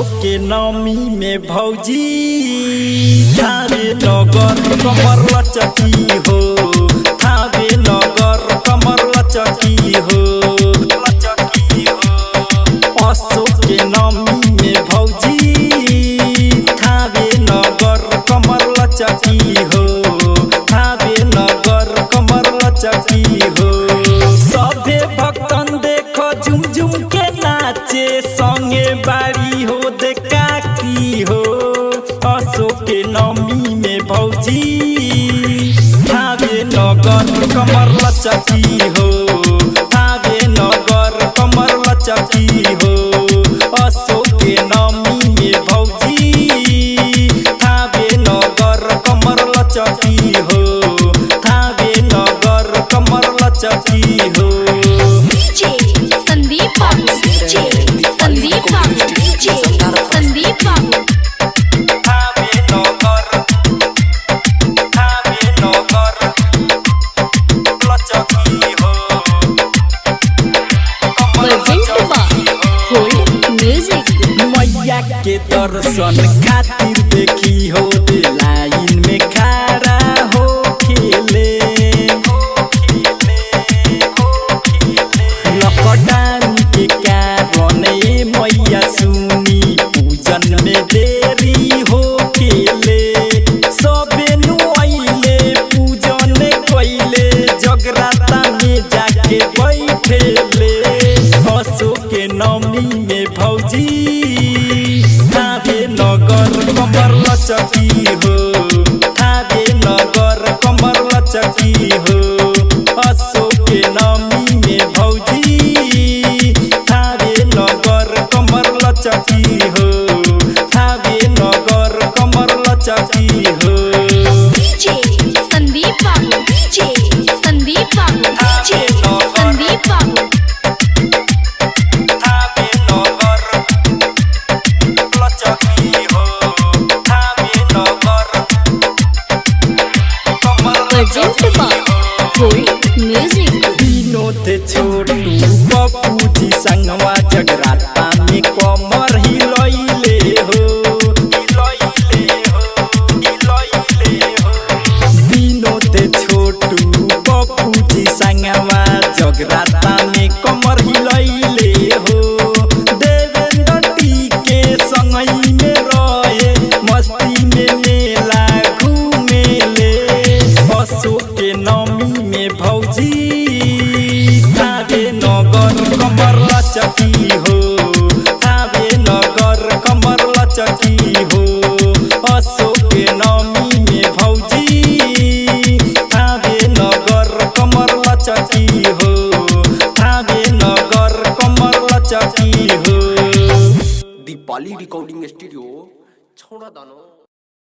के नामी में भौजी थावे नगर कमर लचकी हो, थावे नगर कमर लचकी हो, लचकी हो। असो के नामी में भौजी थावे नगर कमर लचकी हो, थावे नगर कमर लचकी हो। सभे भक्तन देखो झुम झुम के नाचे, संगे बाड़ी हो देखा की हो। असो के नमी में भौजी थावे नगर कमर लचकी हो, थावे नगर कमर लचकी हो। असो के नमी में भौजी थावे नगर कमर लचकी हो, थावे नगर कमर लचकी हो। के दर्शन खातिर देखी हो दे लाइन में खड़ा हो खेले, लॉकडाउन के कारण मैया सुनी पूजन में देरी हो खेले। सबे नुआइले पूजन कैले, जगराता में जाके बैठेले। असो के नमी में भौजी थावे नगर कमर लचकी हो, थावे नगर कमर लचकी हो। असो के नमी में भौजी थावे नगर कमर लचकी हो, थावे नगर कमर लचकी हो। विनोद छोटू पप्पू जी संगवा जगराता में कमर हिलैले हो, हिलैले हो, हिलैले हो। विनोद छोटू पप्पू जी संगवा जगराता में कमर हिलैले हो। देवेंद्र टी के संगई में रहे, मस्ती में मेला घूमेले। असो के नमी में भौजी थावे नगर कमर लचकी हो, थावे नगर कमर लचकी हो। असो के नमी में भौजी थावे नगर कमर लचकी हो, थावे नगर कमर लचकी हो। दीपाली रिकॉर्डिंग स्टूडियो छोड़ा दानो।